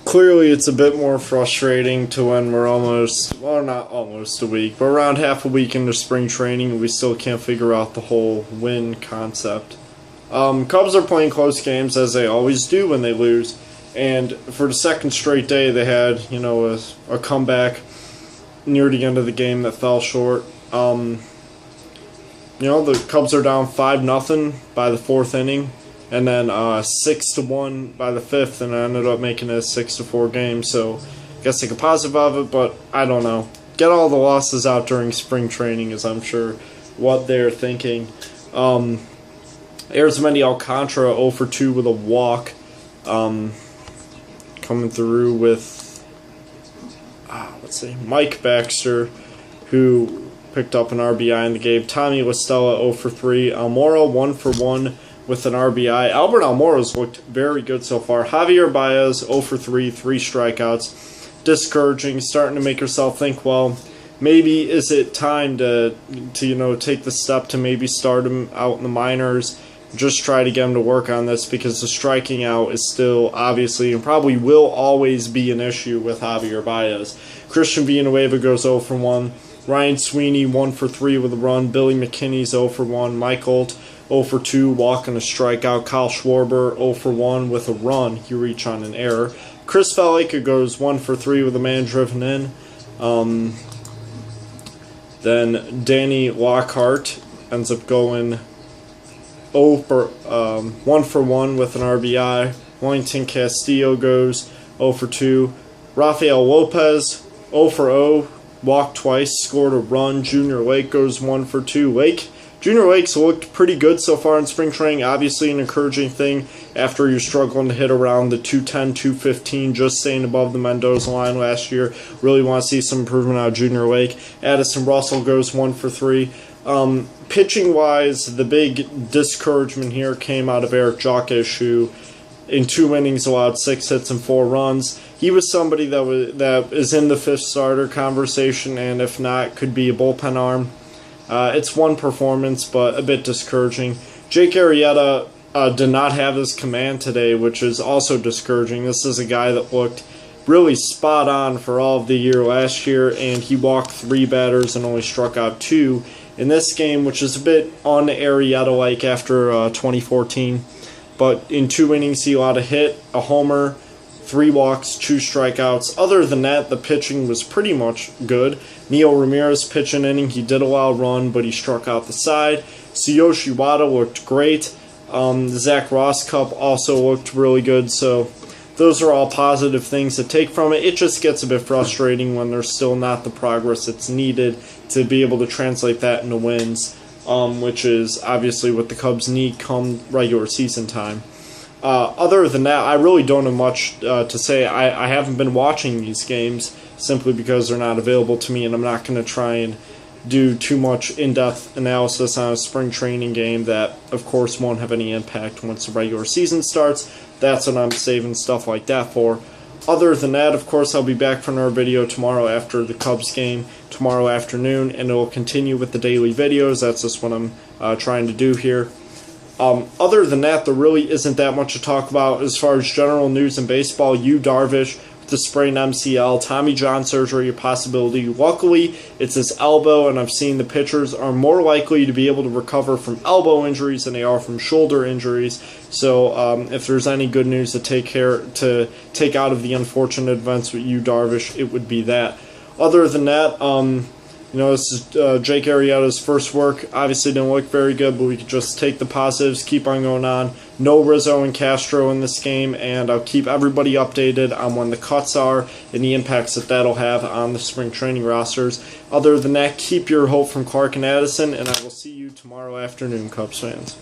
clearly it's a bit more frustrating to when we're not almost a week, but around half a week into spring training and we still can't figure out the whole win concept. Cubs are playing close games as they always do when they lose, and for the second straight day they had, a comeback near the end of the game that fell short. The Cubs are down 5-0 by the fourth inning, and then 6-1 by the fifth, and I ended up making it a 6-4 game. So I guess take a positive of it, but I don't know. Get all the losses out during spring training is, I'm sure, what they're thinking. Arizmendi Alcantara 0 for 2 with a walk, coming through with Mike Baxter, who picked up an RBI in the game. Tommy La Stella 0 for 3. Almora 1 for 1 with an RBI. Albert Almora's looked very good so far. Javier Baez 0 for 3, 3 strikeouts. Discouraging, starting to make yourself think, well, maybe is it time to take the step to maybe start him out in the minors, just try to get him to work on this, because the striking out is still obviously and probably will always be an issue with Javier Baez. Christian Villanueva goes 0 for 1. Ryan Sweeney 1 for 3 with a run. Billy McKinney's 0 for 1. Mike Holt 0 for 2, walk and a strikeout. Kyle Schwarber 0 for 1 with a run. He reached on an error. Chris Valleca goes 1 for 3 with a man driven in. Then Danny Lockhart ends up going 1 for 1 with an RBI. Wellington Castillo goes 0 for 2. Rafael Lopez 0 for 0, walked twice, scored a run. Junior Lake goes 1 for 2. Junior Lake's looked pretty good so far in spring training. Obviously an encouraging thing after you're struggling to hit around the 210, 215, just staying above the Mendoza line last year. Really want to see some improvement out of Junior Lake. Addison Russell goes 1 for 3. Pitching-wise, the big discouragement here came out of Eric Jockish, who in 2 innings allowed 6 hits and 4 runs. He was somebody that is in the fifth starter conversation, and if not, could be a bullpen arm. It's one performance, but a bit discouraging. Jake Arrieta did not have his command today, which is also discouraging. This is a guy that looked really spot on for all of the year last year, and he walked 3 batters and only struck out 2 in this game, which is a bit un-Arrieta-like after 2014. But in 2 innings, he allowed a hit, a homer, 3 walks, 2 strikeouts. Other than that, the pitching was pretty much good. Neil Ramirez pitched an inning. He did allow a run, but he struck out the side. Tsuyoshi Wada looked great. Zach Rosscup also looked really good. So those are all positive things to take from it. It just gets a bit frustrating when there's still not the progress that's needed to be able to translate that into wins, which is obviously what the Cubs need come regular season time. Other than that, I really don't have much to say. I haven't been watching these games simply because they're not available to me, and I'm not going to try and do too much in-depth analysis on a spring training game that, of course, won't have any impact once the regular season starts. That's what I'm saving stuff like that for. Other than that, of course, I'll be back for another video tomorrow after the Cubs game, tomorrow afternoon, and it will continue with the daily videos. That's just what I'm trying to do here. Other than that, there really isn't that much to talk about as far as general news in baseball. Yu Darvish with the sprained MCL, Tommy John surgery, a possibility. Luckily, it's his elbow, and I've seen the pitchers are more likely to be able to recover from elbow injuries than they are from shoulder injuries. So if there's any good news to take out of the unfortunate events with Yu Darvish, it would be that. Other than that, this is Jake Arrieta's first work. Obviously didn't look very good, but we could just take the positives, keep on going on. No Rizzo and Castro in this game, and I'll keep everybody updated on when the cuts are and the impacts that that'll have on the spring training rosters. Other than that, keep your hope from Clark and Addison, and I will see you tomorrow afternoon, Cubs fans.